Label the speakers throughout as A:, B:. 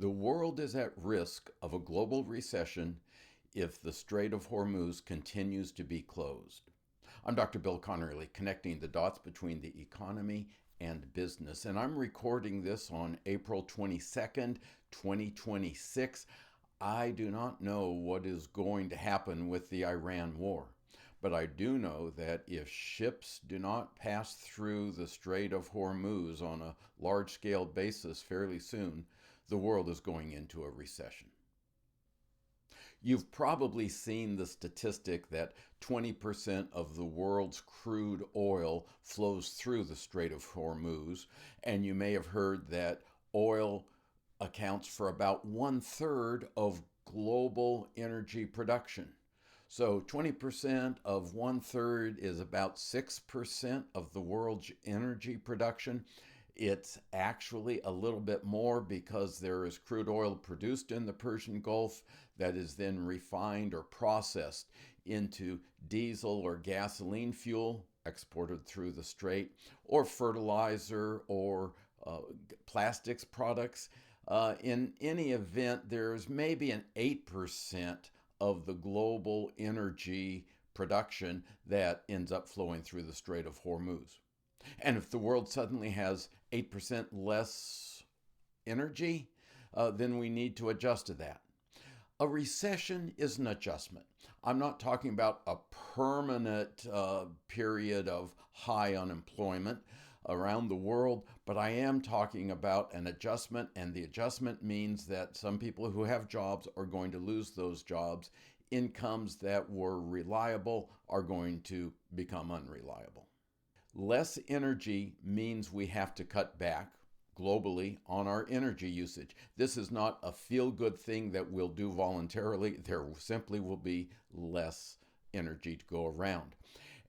A: The world is at risk of a global recession if the Strait of Hormuz continues to be closed. I'm Dr. Bill Connerly, connecting the dots between the economy and business, and I'm recording this on April 22nd, 2026. I do not know what is going to happen with the Iran war, but I do know that if ships do not pass through the Strait of Hormuz on a large scale basis fairly soon, the world is going into a recession. You've probably seen the statistic that 20% of the world's crude oil flows through the Strait of Hormuz, and you may have heard that oil accounts for about 1/3 of global energy production. So 20% of 1/3 is about 6% of the world's energy production. It's actually a little bit more because there is crude oil produced in the Persian Gulf that is then refined or processed into diesel or gasoline fuel exported through the strait, or fertilizer or plastics products. In any event, there's maybe an 8% of the global energy production that ends up flowing through the Strait of Hormuz. And if the world suddenly has 8% less energy, then we need to adjust to that. A recession is an adjustment. I'm not talking about a permanent period of high unemployment around the world, but I am talking about an adjustment, and the adjustment means that some people who have jobs are going to lose those jobs. Incomes that were reliable are going to become unreliable. Less energy means we have to cut back globally on our energy usage. This is not a feel-good thing that we'll do voluntarily. There simply will be less energy to go around.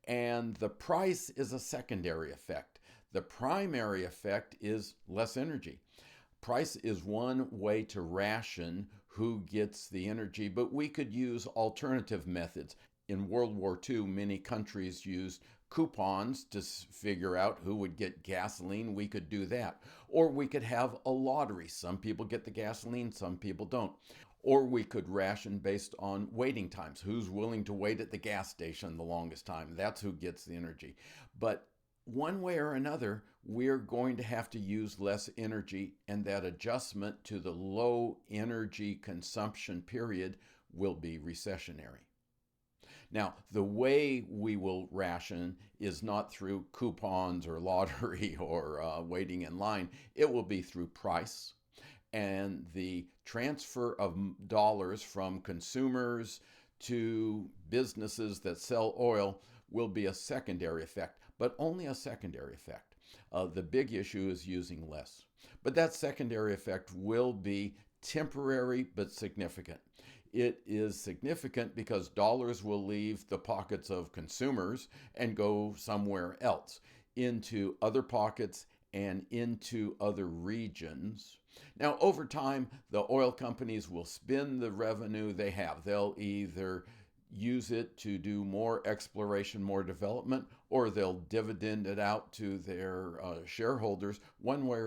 A: And the price is a secondary effect. The primary effect is less energy. Price is one way to ration who gets the energy, but we could use alternative methods. In World War II, many countries used coupons to figure out who would get gasoline. We could do that. Or we could have a lottery. Some people get the gasoline, some people don't. Or we could ration based on waiting times. Who's willing to wait at the gas station the longest time? That's who gets the energy. But one way or another, we're going to have to use less energy, and that adjustment to the low energy consumption period will be recessionary. Now, the way we will ration is not through coupons or lottery or waiting in line. It will be through price. And the transfer of dollars from consumers to businesses that sell oil will be a secondary effect, but only a secondary effect. The big issue is using less. But that secondary effect will be temporary but significant. It is significant because dollars will leave the pockets of consumers and go somewhere else, into other pockets and into other regions. Now, over time, the oil companies will spend the revenue they have. They'll either use it to do more exploration, more development, or they'll dividend it out to their shareholders one way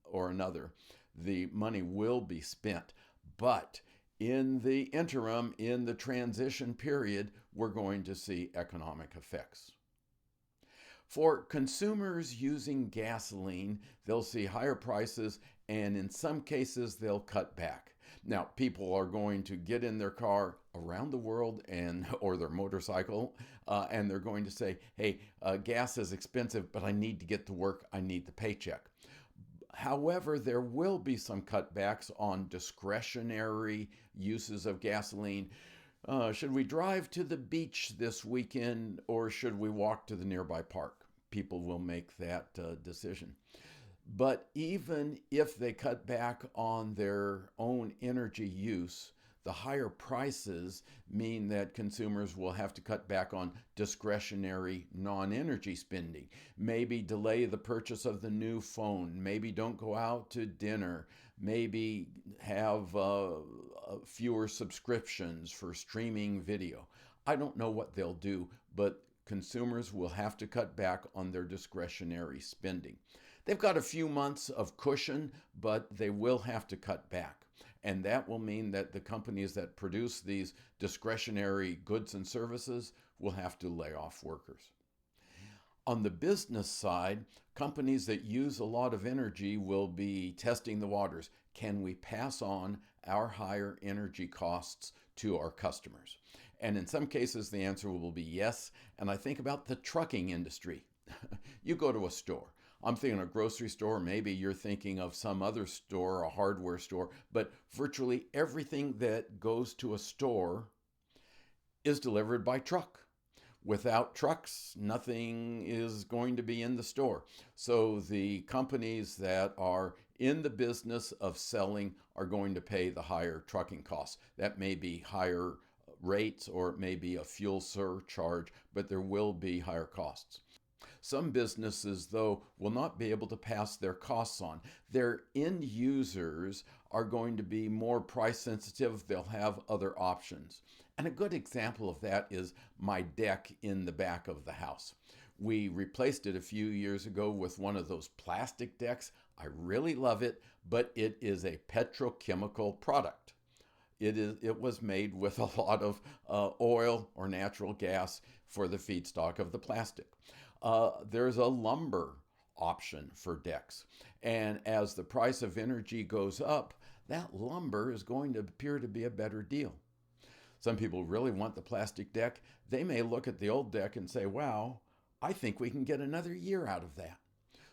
A: or another. The money will be spent. But in the interim, in the transition period, we're going to see economic effects. For consumers using gasoline, they'll see higher prices, and in some cases, they'll cut back. Now, people are going to get in their car around the world or their motorcycle, and they're going to say, hey, gas is expensive, but I need to get to work. I need the paycheck. However, there will be some cutbacks on discretionary uses of gasoline. Should we drive to the beach this weekend, or should we walk to the nearby park? People will make that decision. But even if they cut back on their own energy use, the higher prices mean that consumers will have to cut back on discretionary non-energy spending. Maybe delay the purchase of the new phone. Maybe don't go out to dinner. Maybe have fewer subscriptions for streaming video. I don't know what they'll do, but consumers will have to cut back on their discretionary spending. They've got a few months of cushion, but they will have to cut back. And that will mean that the companies that produce these discretionary goods and services will have to lay off workers. On the business side, companies that use a lot of energy will be testing the waters. Can we pass on our higher energy costs to our customers? And in some cases, the answer will be yes. And I think about the trucking industry. You go to a store. I'm thinking a grocery store, maybe you're thinking of some other store, a hardware store, but virtually everything that goes to a store is delivered by truck. Without trucks, nothing is going to be in the store. So the companies that are in the business of selling are going to pay the higher trucking costs. That may be higher rates or it may be a fuel surcharge, but there will be higher costs. Some businesses, though, will not be able to pass their costs on. Their end users are going to be more price sensitive. They'll have other options. And a good example of that is my deck in the back of the house. We replaced it a few years ago with one of those plastic decks. I really love it, but it is a petrochemical product. It was made with a lot of oil or natural gas for the feedstock of the plastic. There's a lumber option for decks. And as the price of energy goes up, that lumber is going to appear to be a better deal. Some people really want the plastic deck. They may look at the old deck and say, wow, I think we can get another year out of that.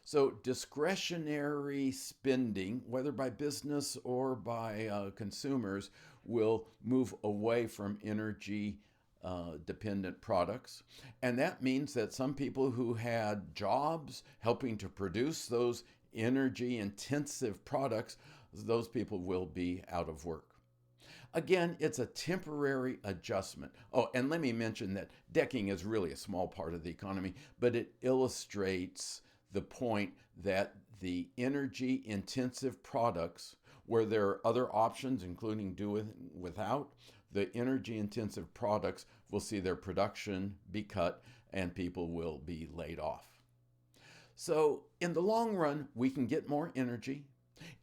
A: So discretionary spending, whether by business or by consumers, will move away from energy dependent products. And that means that some people who had jobs helping to produce those energy intensive products, those people will be out of work. Again, it's a temporary adjustment. Oh, and let me mention that decking is really a small part of the economy, but it illustrates the point that the energy intensive products, where there are other options, including doing without, the energy intensive products will see their production be cut and people will be laid off. So in the long run, we can get more energy.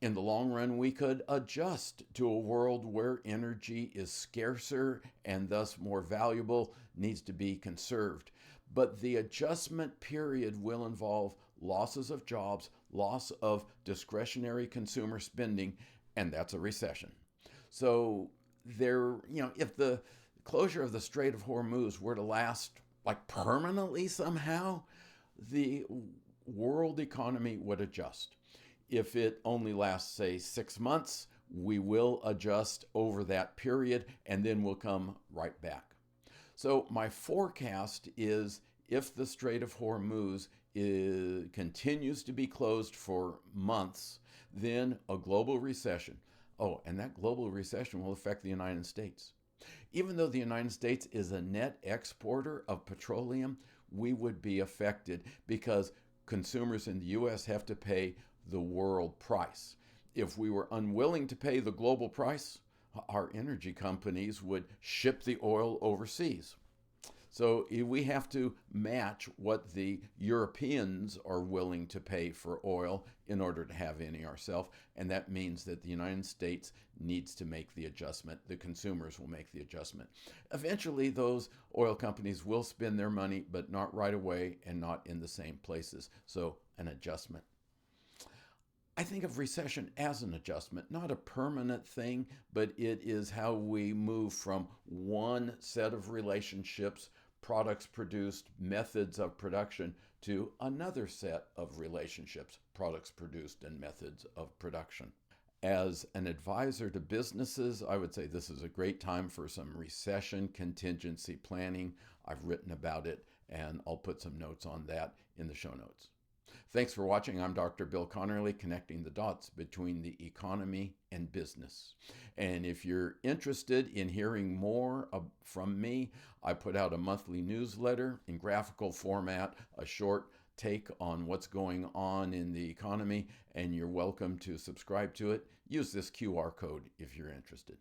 A: In the long run, we could adjust to a world where energy is scarcer and thus more valuable, needs to be conserved. But the adjustment period will involve losses of jobs, loss of discretionary consumer spending, and that's a recession. So if the closure of the Strait of Hormuz were to last like permanently somehow, the world economy would adjust. If it only lasts, say, 6 months, we will adjust over that period and then we'll come right back. So my forecast is if the Strait of Hormuz continues to be closed for months, then a global recession. Oh, and that global recession will affect the United States. Even though the United States is a net exporter of petroleum, we would be affected because consumers in the U.S. have to pay the world price. If we were unwilling to pay the global price, our energy companies would ship the oil overseas. So we have to match what the Europeans are willing to pay for oil in order to have any ourselves. And that means that the United States needs to make the adjustment. The consumers will make the adjustment. Eventually, those oil companies will spend their money, but not right away and not in the same places. So an adjustment. I think of recession as an adjustment, not a permanent thing, but it is how we move from one set of relationships, products produced, methods of production, to another set of relationships, products produced, and methods of production. As an advisor to businesses, I would say this is a great time for some recession contingency planning. I've written about it, and I'll put some notes on that in the show notes. Thanks for watching. I'm Dr. Bill Connerly, connecting the dots between the economy and business. And if you're interested in hearing more from me, I put out a monthly newsletter in graphical format, a short take on what's going on in the economy, and you're welcome to subscribe to it. Use this QR code if you're interested.